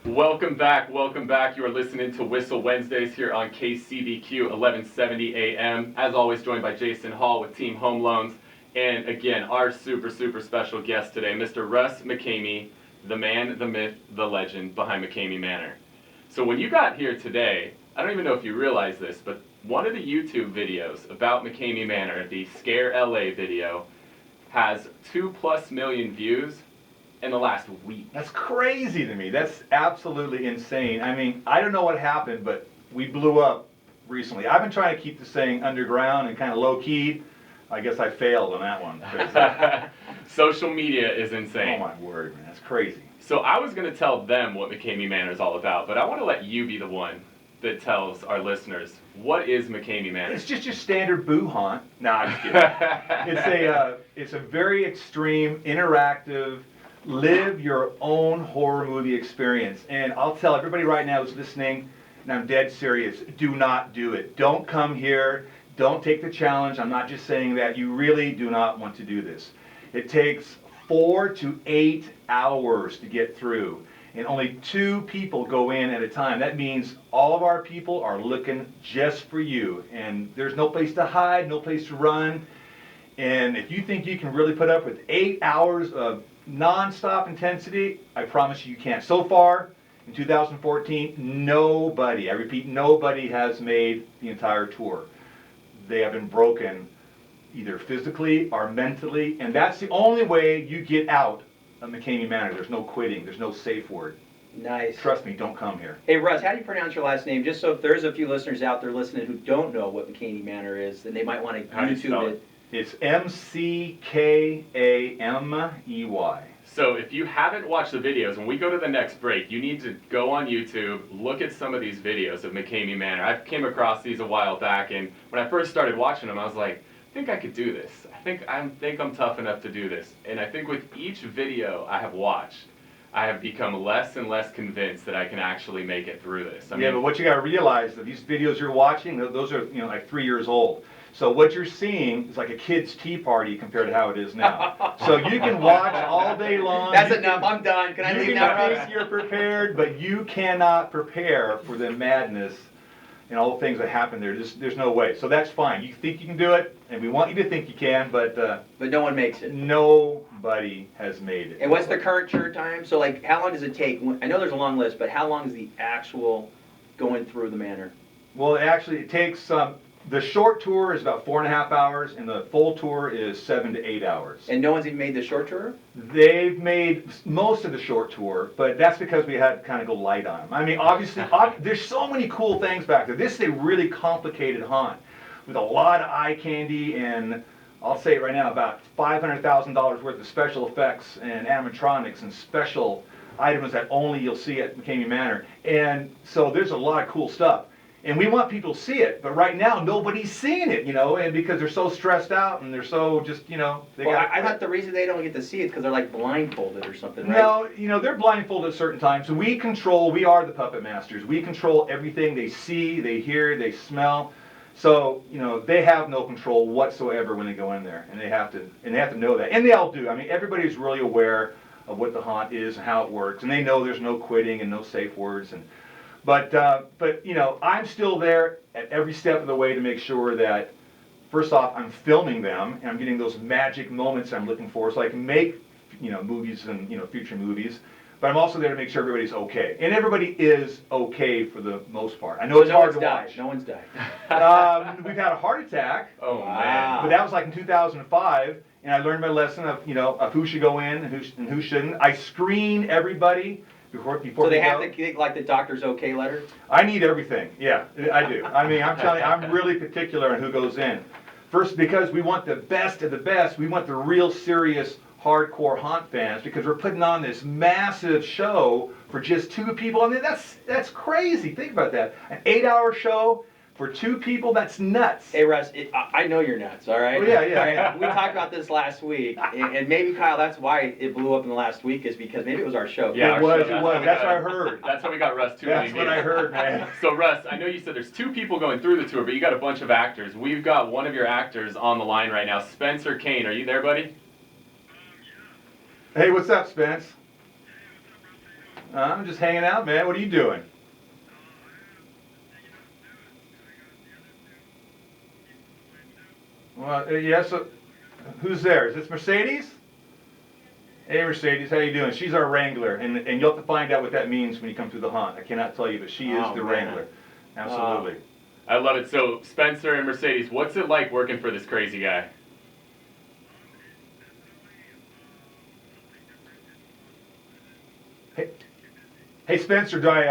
Welcome back, welcome back. You are listening to Whissel Wednesdays here on KCBQ 1170 AM. As always, joined by Jason Hall with Team Home Loans. And again, our super special guest today, Mr. Russ McKamey, the man, the myth, the legend behind McKamey Manor. So when you got here today, I don't even know if you realize this, but one of the YouTube videos about McKamey Manor, the Scare LA video, has 2+ million views in the last week. That's crazy to me. That's absolutely insane. I mean, I don't know what happened, but we blew up recently. I've been trying to keep this thing underground and kind of low-key. I guess I failed on that one. Social media is insane. Oh my word, man, that's crazy. So I was going to tell them what McKamey Manor is all about, but I want to let you be the one that tells our listeners, what is McKamey Manor? It's just your standard boo haunt. No, I'm just kidding. It's a very extreme, interactive, live your own horror movie experience. And I'll tell everybody right now who's listening, and I'm dead serious, do not do it. Don't come here. Don't take the challenge. I'm not just saying that. You really do not want to do this. It takes 4 to 8 hours to get through, and only 2 people go in at a time. That means all of our people are looking just for you, and there's no place to hide, no place to run. And if you think you can really put up with 8 hours of non-stop intensity, I promise you can't. So far, in 2014, nobody, I repeat, nobody has made the entire tour. They have been broken either physically or mentally, and that's the only way you get out of McKamey Manor. There's no quitting. There's no safe word. Nice. Trust me, don't come here. Hey, Russ, how do you pronounce your last name? Just so if there's a few listeners out there listening who don't know what McKamey Manor is, then they might want to YouTube it. It's McKamey. So if you haven't watched the videos, when we go to the next break, you need to go on YouTube, look at some of these videos of McKamey Manor. I came across these a while back, and when I first started watching them, I was like, I think I could do this. I think I'm tough enough to do this. And I think with each video I have watched, I have become less and less convinced that I can actually make it through this. Yeah, but what you got to realize that these videos you're watching, those are like 3 years old. So what you're seeing is like a kid's tea party compared to how it is now. So you can watch all day long. That's enough. I'm done. Can I leave now? You think you're prepared, but you cannot prepare for the madness and all the things that happen there. There's no way. So that's fine. You think you can do it, and we want you to think you can, but no one makes it. Nobody has made it. And what's the current tour time? So like, how long does it take? I know there's a long list, but how long is the actual going through the manor? Well, it takes the short tour is about 4.5 hours, and the full tour is 7 to 8 hours. And no one's even made the short tour? They've made most of the short tour, but that's because we had to kind of go light on them. I mean, obviously, there's so many cool things back there. This is a really complicated haunt with a lot of eye candy, and I'll say it right now, about $500,000 worth of special effects and animatronics and special items that only you'll see at McKamey Manor. And so there's a lot of cool stuff. And we want people to see it, but right now nobody's seeing it, and because they're so stressed out and they're so just, I thought the reason they don't get to see it is because they're like blindfolded or something, right? No, they're blindfolded at certain times. So we are the puppet masters. We control everything they see, they hear, they smell. So, they have no control whatsoever when they go in there, and they have to know that. And they all do. I mean, everybody's really aware of what the haunt is and how it works, and they know there's no quitting and no safe words. But I'm still there at every step of the way to make sure that, first off, I'm filming them and I'm getting those magic moments I'm looking for, so I can make movies and future movies. But I'm also there to make sure everybody's okay, and everybody is okay for the most part. I know it's hard to watch. No one's died. We've had a heart attack. Oh man! But that was like in 2005, and I learned my lesson of who should go in and who shouldn't. I screen everybody. Before so they have to get like the doctor's okay letter? I need everything. Yeah, I do. I mean, I'm telling you, I'm really particular on who goes in. First, because we want the best of the best. We want the real serious, hardcore haunt fans, because we're putting on this massive show for just 2 people. I mean, that's crazy. Think about that. An 8-hour show For 2 people, that's nuts. Hey Russ, I know you're nuts, all right? Oh, yeah, yeah. All right, we talked about this last week, and maybe Kyle, that's why it blew up in the last week, is because maybe it was our show. Yeah, It was, our show. it was. That's what I heard. That's how we got Russ too. That's what I heard, man. So Russ, I know you said there's 2 people going through the tour, but you got a bunch of actors. We've got one of your actors on the line right now, Spencer Kane. Are you there, buddy? Hey, what's up, Spence? I'm just hanging out, man. What are you doing? Well, yeah, so who's there? Is this Mercedes? Hey, Mercedes, how you doing? She's our wrangler, and you'll have to find out what that means when you come through the haunt. I cannot tell you, but she is the man. wrangler. Absolutely. I love it. So Spencer and Mercedes, what's it like working for this crazy guy? Hey, Spencer, do I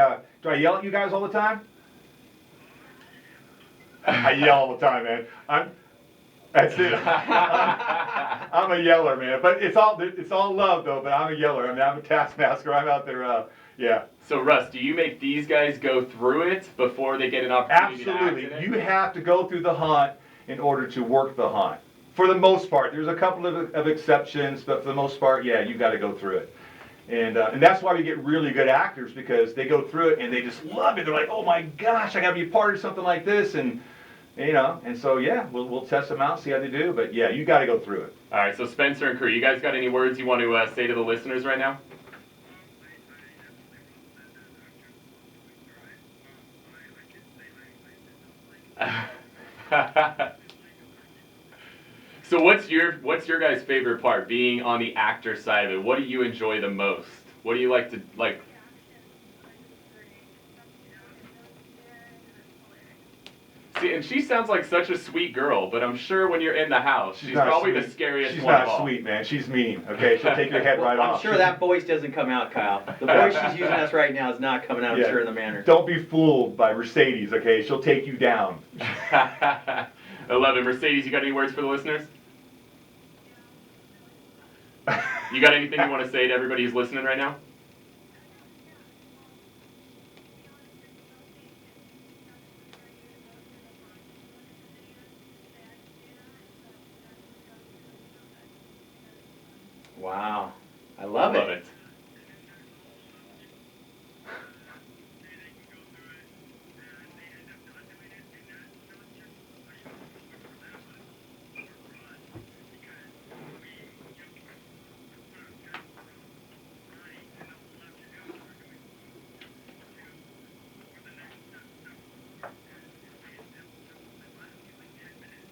yell at you guys all the time? I yell all the time, man. That's it. I'm a yeller, man. But it's all love, though. But I'm a yeller. I mean, I'm a taskmaster. I'm out there. Yeah. So Russ, do you make these guys go through it before they get an opportunity to act Absolutely. in it? You have to go through the haunt in order to work the haunt. For the most part, there's a couple of exceptions, but for the most part, yeah, you got to go through it. And that's why we get really good actors, because they go through it and they just love it. They're like, oh my gosh, I got to be a part of something like this, and and so yeah, we'll test them out, see how they do. But yeah, you got to go through it. All right, so Spencer and crew, you guys got any words you want to say to the listeners right now? So what's your guys' favorite part, being on the actor side of it? What do you enjoy the most? What do you like to like? See, and she sounds like such a sweet girl, but I'm sure when you're in the house, she's not probably sweet. the scariest She's one of not all. sweet, man. She's mean. Okay, she'll take your head right I'm off. sure that voice doesn't come out, Kyle. The voice she's using us right now is not coming out, I'm Yeah. sure, in the manor. Don't be fooled by Mercedes. Okay, she'll take you down. I love it. Mercedes, you got any words for the listeners? You got anything you want to say to everybody who's listening right now? Wow. I love it.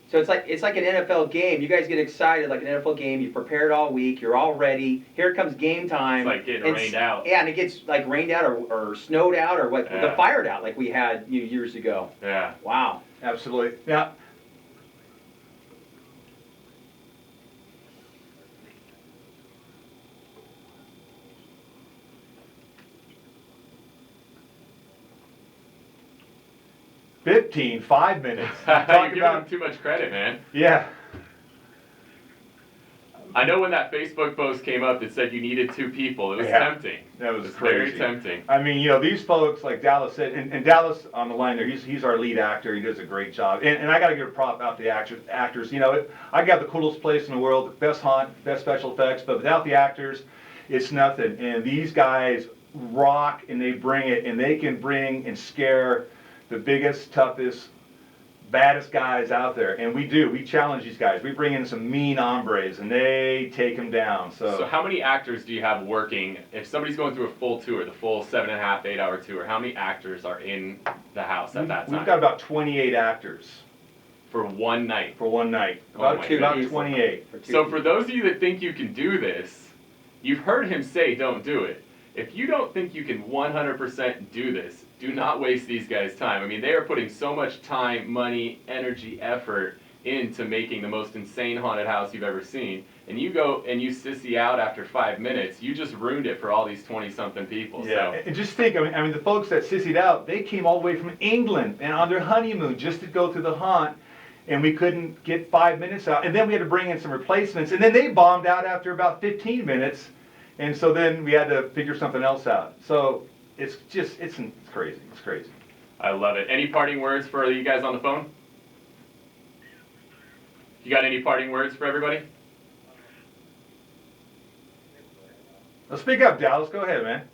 So it's like an NFL game. You guys get excited like an NFL game. You prepared all week. You're all ready. Here comes game time. It's like getting and rained out. Yeah, and it gets like rained out or snowed out or what? Yeah. The fired out like we had years ago. Yeah. Wow. Absolutely. Now, five minutes. You're Talk giving about, them too much credit, man. yeah. I know when that Facebook post came up that said you needed 2 people, it was Yeah. tempting. That was It's crazy. very tempting. I mean, these folks, like Dallas said, and Dallas on the line there, he's our lead actor. He does a great job. And I got to give a prop out to the actors. I got the coolest place in the world, the best haunt, best special effects, but without the actors, it's nothing. And these guys rock, and they bring it, and they can bring and scare the biggest, toughest, baddest guys out there. And we challenge these guys. We bring in some mean hombres, and they take them down. So how many actors do you have working? If somebody's going through a full tour, the full 7.5, 8-hour tour, how many actors are in the house at that time? We've got about 28 actors For one night. for one night. Oh my About goodness. 28. So for those of you that think you can do this, you've heard him say don't do it. If you don't think you can 100% do this, do not waste these guys' time. I mean, they are putting so much time, money, energy, effort into making the most insane haunted house you've ever seen. And you go and you sissy out after 5 minutes, you just ruined it for all these 20-something people. Yeah, So. and just think, I mean, the folks that sissied out, they came all the way from England and on their honeymoon just to go through the haunt, and we couldn't get 5 minutes out. And then we had to bring in some replacements, and then they bombed out after about 15 minutes, and so then we had to figure something else out. So it's crazy. It's crazy. I love it. Any parting words for you guys on the phone? You got any parting words for everybody? Well, speak up, Dallas. Go ahead, man.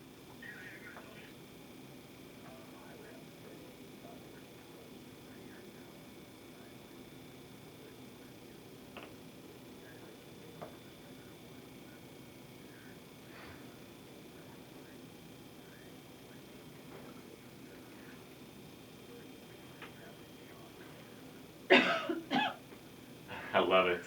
I love it.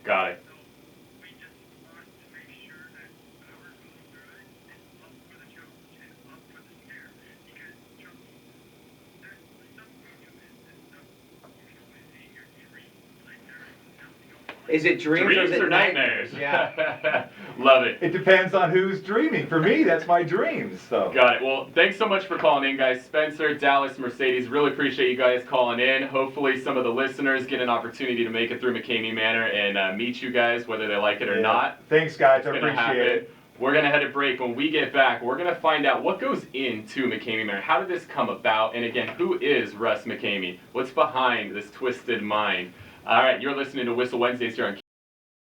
Got it. Is it dreams or is it or nightmares? Yeah. Love it. It depends on who's dreaming. For me, that's my dreams. So. Got it. Well, thanks so much for calling in, guys. Spencer, Dallas, Mercedes, really appreciate you guys calling in. Hopefully some of the listeners get an opportunity to make it through McKamey Manor and meet you guys, whether they like it or not. Thanks, guys. I It's gonna appreciate happen. it. We're going to head a break. When we get back, we're going to find out what goes into McKamey Manor. How did this come about? And again, who is Russ McKamey? What's behind this twisted mind? All right, you're listening to Whissel Wednesdays here on